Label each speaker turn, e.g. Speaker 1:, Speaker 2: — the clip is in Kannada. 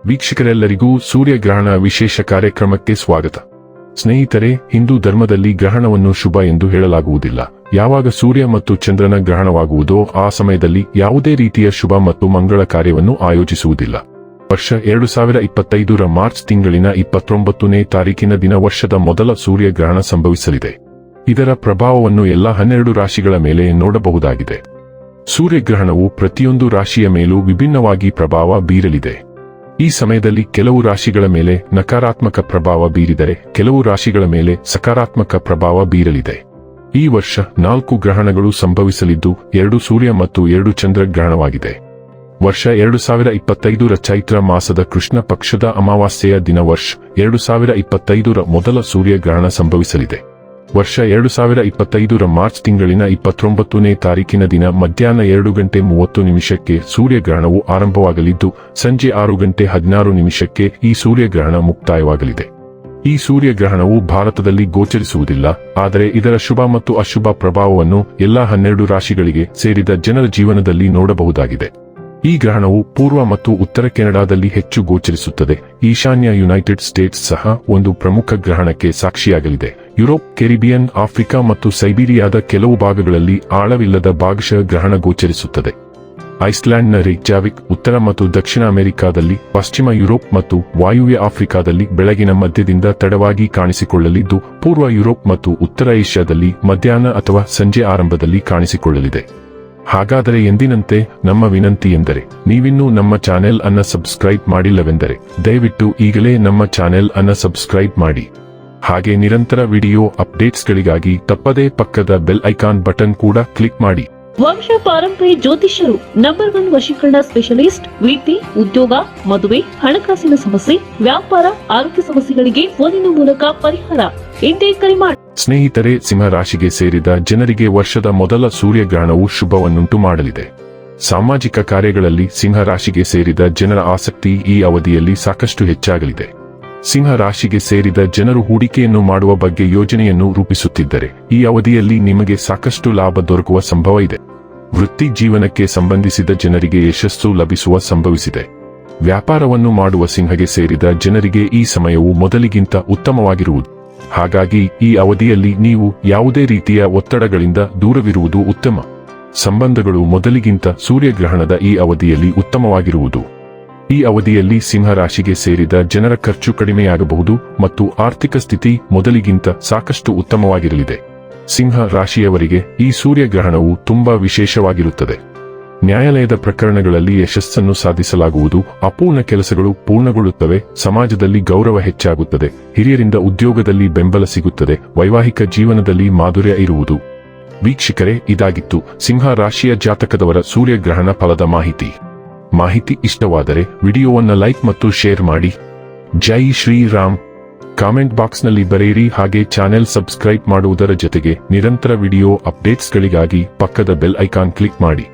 Speaker 1: ವೀಕ್ಷಕರೆಲ್ಲರಿಗೂ ಸೂರ್ಯಗ್ರಹಣ ವಿಶೇಷ ಕಾರ್ಯಕ್ರಮಕ್ಕೆ ಸ್ವಾಗತ. ಸ್ನೇಹಿತರೆ, ಹಿಂದೂ ಧರ್ಮದಲ್ಲಿ ಗ್ರಹಣವನ್ನು ಶುಭ ಎಂದು ಹೇಳಲಾಗುವುದಿಲ್ಲ. ಯಾವಾಗ ಸೂರ್ಯ ಮತ್ತು ಚಂದ್ರನ ಗ್ರಹಣವಾಗುವುದೋ ಆ ಸಮಯದಲ್ಲಿ ಯಾವುದೇ ರೀತಿಯ ಶುಭ ಮತ್ತು ಮಂಗಳ ಕಾರ್ಯವನ್ನು ಆಯೋಜಿಸುವುದಿಲ್ಲ. ವರ್ಷ 2025ರ ಮಾರ್ಚ್ ತಿಂಗಳಿನ 29ನೇ ತಾರೀಕಿನ ದಿನ ವರ್ಷದ ಮೊದಲ ಸೂರ್ಯಗ್ರಹಣ ಸಂಭವಿಸಲಿದೆ. ಇದರ ಪ್ರಭಾವವನ್ನು ಎಲ್ಲ 12 ರಾಶಿಗಳ ಮೇಲೆ ನೋಡಬಹುದಾಗಿದೆ. ಸೂರ್ಯಗ್ರಹಣವು ಪ್ರತಿಯೊಂದು ರಾಶಿಯ ಮೇಲೂ ವಿಭಿನ್ನವಾಗಿ ಪ್ರಭಾವ ಬೀರಲಿದೆ. ಈ ಸಮಯದಲ್ಲಿ ಕೆಲವು ರಾಶಿಗಳ ಮೇಲೆ ನಕಾರಾತ್ಮಕ ಪ್ರಭಾವ ಬೀರಿದರೆ ಕೆಲವು ರಾಶಿಗಳ ಮೇಲೆ ಸಕಾರಾತ್ಮಕ ಪ್ರಭಾವ ಬೀರಲಿದೆ. ಈ ವರ್ಷ 4 ಗ್ರಹಣಗಳು ಸಂಭವಿಸಲಿದ್ದು 2 ಸೂರ್ಯ ಮತ್ತು 2 ಚಂದ್ರ ಗ್ರಹಣವಾಗಿದೆ. ವರ್ಷ 2025ರ ಚೈತ್ರ ಮಾಸದ ಕೃಷ್ಣ ಪಕ್ಷದ ಅಮಾವಾಸ್ಯೆಯ ದಿನ ವರ್ಷ 2025ರ ಮೊದಲ ಸೂರ್ಯಗ್ರಹಣ ಸಂಭವಿಸಲಿದೆ. ವರ್ಷ 2025ರ ಮಾರ್ಚ್ ತಿಂಗಳಿನ 29ನೇ ತಾರೀಕಿನ ದಿನ ಮಧ್ಯಾಹ್ನ 2:30 ಸೂರ್ಯಗ್ರಹಣವು ಆರಂಭವಾಗಲಿದ್ದು ಸಂಜೆ 6:16 ಈ ಸೂರ್ಯಗ್ರಹಣ ಮುಕ್ತಾಯವಾಗಲಿದೆ. ಈ ಸೂರ್ಯಗ್ರಹಣವು ಭಾರತದಲ್ಲಿ ಗೋಚರಿಸುವುದಿಲ್ಲ, ಆದರೆ ಇದರ ಶುಭ ಮತ್ತು ಅಶುಭ ಪ್ರಭಾವವನ್ನು ಎಲ್ಲಾ 12 ರಾಶಿಗಳಿಗೆ ಸೇರಿದ ಜನರ ಜೀವನದಲ್ಲಿ ನೋಡಬಹುದಾಗಿದೆ. ಈ ಗ್ರಹಣವು ಪೂರ್ವ ಮತ್ತು ಉತ್ತರ ಕೆನಡಾದಲ್ಲಿ ಹೆಚ್ಚು ಗೋಚರಿಸುತ್ತದೆ. ಈಶಾನ್ಯ ಯುನೈಟೆಡ್ ಸ್ಟೇಟ್ಸ್ ಸಹ ಒಂದು ಪ್ರಮುಖ ಗ್ರಹಣಕ್ಕೆ ಸಾಕ್ಷಿಯಾಗಲಿದೆ. ಯುರೋಪ್, ಕೆರಿಬಿಯನ್, ಆಫ್ರಿಕಾ ಮತ್ತು ಸೈಬೀರಿಯಾದ ಕೆಲವು ಭಾಗಗಳಲ್ಲಿ ಆಳವಿಲ್ಲದ ಭಾಗಶಃ ಗ್ರಹಣ ಗೋಚರಿಸುತ್ತದೆ. ಐಸ್ಲ್ಯಾಂಡ್ನ ರೇಕ್ಜಾವಿಕ್, ಉತ್ತರ ಮತ್ತು ದಕ್ಷಿಣ ಅಮೆರಿಕಾದಲ್ಲಿ, ಪಶ್ಚಿಮ ಯುರೋಪ್ ಮತ್ತು ವಾಯುವ್ಯ ಆಫ್ರಿಕಾದಲ್ಲಿ ಬೆಳಗಿನ ಮಧ್ಯದಿಂದ ತಡವಾಗಿ ಕಾಣಿಸಿಕೊಳ್ಳಲಿದ್ದು, ಪೂರ್ವ ಯುರೋಪ್ ಮತ್ತು ಉತ್ತರ ಏಷ್ಯಾದಲ್ಲಿ ಮಧ್ಯಾಹ್ನ ಅಥವಾ ಸಂಜೆ ಆರಂಭದಲ್ಲಿ ಕಾಣಿಸಿಕೊಳ್ಳಲಿದೆ. ಹಾಗಾದರೆ ಎಂದಿನಂತೆ ನಮ್ಮ ವಿನಂತಿ ಎಂದರೆ, ನೀವಿನ್ನೂ ನಮ್ಮ ಚಾನೆಲ್ ಅನ್ನು ಸಬ್ಸ್ಕ್ರೈಬ್ ಮಾಡಿಲ್ಲವೆಂದರೆ ದಯವಿಟ್ಟು ಈಗಲೇ ನಮ್ಮ ಚಾನೆಲ್ ಅನ್ನು ಸಬ್ಸ್ಕ್ರೈಬ್ ಮಾಡಿ. ಹಾಗೆ ನಿರಂತರ ವಿಡಿಯೋ ಅಪ್ಡೇಟ್ಸ್ಗಳಿಗಾಗಿ ತಪ್ಪದೇ ಪಕ್ಕದ ಬೆಲ್ ಐಕಾನ್ ಬಟನ್ ಕೂಡ ಕ್ಲಿಕ್ ಮಾಡಿ.
Speaker 2: ವಂಶ ಪಾರಂಪರ್ಯ ಜ್ಯೋತಿಷ್ಯರು ನಂಬರ್ 1 ವಶೀಕರಣ ಸ್ಪೆಷಲಿಸ್ಟ್. ವಿಪಿ, ಉದ್ಯೋಗ, ಮದುವೆ, ಹಣಕಾಸಿನ ಸಮಸ್ಯೆ, ವ್ಯಾಪಾರ, ಆರೋಗ್ಯ ಸಮಸ್ಯೆಗಳಿಗೆ ಫೋನಿನ ಮೂಲಕ ಪರಿಹಾರ. ಇಂದೇ ಕರೆ ಮಾಡಿ.
Speaker 1: ಸ್ನೇಹಿತರೆ, ಸಿಂಹ ರಾಶಿಗೆ ಸೇರಿದ ಜನರಿಗೆ ವರ್ಷದ ಮೊದಲ ಸೂರ್ಯಗ್ರಹಣವು ಶುಭವನ್ನುಂಟು ಮಾಡಲಿದೆ. ಸಾಮಾಜಿಕ ಕಾರ್ಯಗಳಲ್ಲಿ ಸಿಂಹ ರಾಶಿಗೆ ಸೇರಿದ ಜನರ ಆಸಕ್ತಿ ಈ ಅವಧಿಯಲ್ಲಿ ಸಾಕಷ್ಟು ಹೆಚ್ಚಾಗಲಿದೆ. ಸಿಂಹ ರಾಶಿಗೆ ಸೇರಿದ ಜನರು ಹೂಡಿಕೆಯನ್ನು ಮಾಡುವ ಬಗ್ಗೆ ಯೋಜನೆಯನ್ನು ರೂಪಿಸುತ್ತಿದ್ದರೆ ಈ ಅವಧಿಯಲ್ಲಿ ನಿಮಗೆ ಸಾಕಷ್ಟು ಲಾಭ ದೊರಕುವ ಸಂಭವ ಇದೆ. ವೃತ್ತಿ ಜೀವನಕ್ಕೆ ಸಂಬಂಧಿಸಿದ ಜನರಿಗೆ ಯಶಸ್ಸು ಲಭಿಸುವ ಸಂಭವಿಸಿದೆ. ವ್ಯಾಪಾರವನ್ನು ಮಾಡುವ ಸಿಂಹಗೆ ಸೇರಿದ ಜನರಿಗೆ ಈ ಸಮಯವು ಮೊದಲಿಗಿಂತ ಉತ್ತಮವಾಗಿರುವುದು. ಹಾಗಾಗಿ ಈ ಅವಧಿಯಲ್ಲಿ ನೀವು ಯಾವುದೇ ರೀತಿಯ ಒತ್ತಡಗಳಿಂದ ದೂರವಿರುವುದು ಉತ್ತಮ. ಸಂಬಂಧಗಳು ಮೊದಲಿಗಿಂತ ಸೂರ್ಯಗ್ರಹಣದ ಈ ಅವಧಿಯಲ್ಲಿ ಉತ್ತಮವಾಗಿರುವುದು. ಈ ಅವಧಿಯಲ್ಲಿ ಸಿಂಹ ರಾಶಿಗೆ ಸೇರಿದ ಜನರ ಖರ್ಚು ಕಡಿಮೆಯಾಗಬಹುದು ಮತ್ತು ಆರ್ಥಿಕ ಸ್ಥಿತಿ ಮೊದಲಿಗಿಂತ ಸಾಕಷ್ಟು ಉತ್ತಮವಾಗಿರಲಿದೆ. ಸಿಂಹ ರಾಶಿಯವರಿಗೆ ಈ ಸೂರ್ಯಗ್ರಹಣವು ತುಂಬಾ ವಿಶೇಷವಾಗಿರುತ್ತದೆ. ನ್ಯಾಯಾಲಯದ ಪ್ರಕರಣಗಳಲ್ಲಿ ಯಶಸ್ಸನ್ನು ಸಾಧಿಸಲಾಗುವುದು, ಅಪೂರ್ಣ ಕೆಲಸಗಳು ಪೂರ್ಣಗೊಳ್ಳುತ್ತವೆ, ಸಮಾಜದಲ್ಲಿ ಗೌರವ ಹೆಚ್ಚಾಗುತ್ತದೆ, ಹಿರಿಯರಿಂದ ಉದ್ಯೋಗದಲ್ಲಿ ಬೆಂಬಲ ಸಿಗುತ್ತದೆ, ವೈವಾಹಿಕ ಜೀವನದಲ್ಲಿ ಮಾಧುರ್ಯ ಇರುವುದು. ವೀಕ್ಷಕರೇ, ಇದಾಗಿತ್ತು ಸಿಂಹ ರಾಶಿಯ ಜಾತಕದವರ ಸೂರ್ಯಗ್ರಹಣ ಫಲದ ಮಾಹಿತಿ ಇಷ್ಟವಾದರೆ ವಿಡಿಯೋವನ್ನು ಲೈಕ್ ಮತ್ತು ಶೇರ್ ಮಾಡಿ. ಜೈ ಶ್ರೀರಾಮ್. ಕಾಮೆಂಟ್ ಬಾಕ್ಸ್ನಲ್ಲಿ ಬರೆಯಿರಿ. ಹಾಗೆ ಚಾನೆಲ್ ಸಬ್ಸ್ಕ್ರೈಬ್ ಮಾಡುವುದರ ಜೊತೆಗೆ ನಿರಂತರ ವಿಡಿಯೋ ಅಪ್ಡೇಟ್ಸ್ಗಳಿಗಾಗಿ ಪಕ್ಕದ ಬೆಲ್ ಐಕಾನ್ ಕ್ಲಿಕ್ ಮಾಡಿ.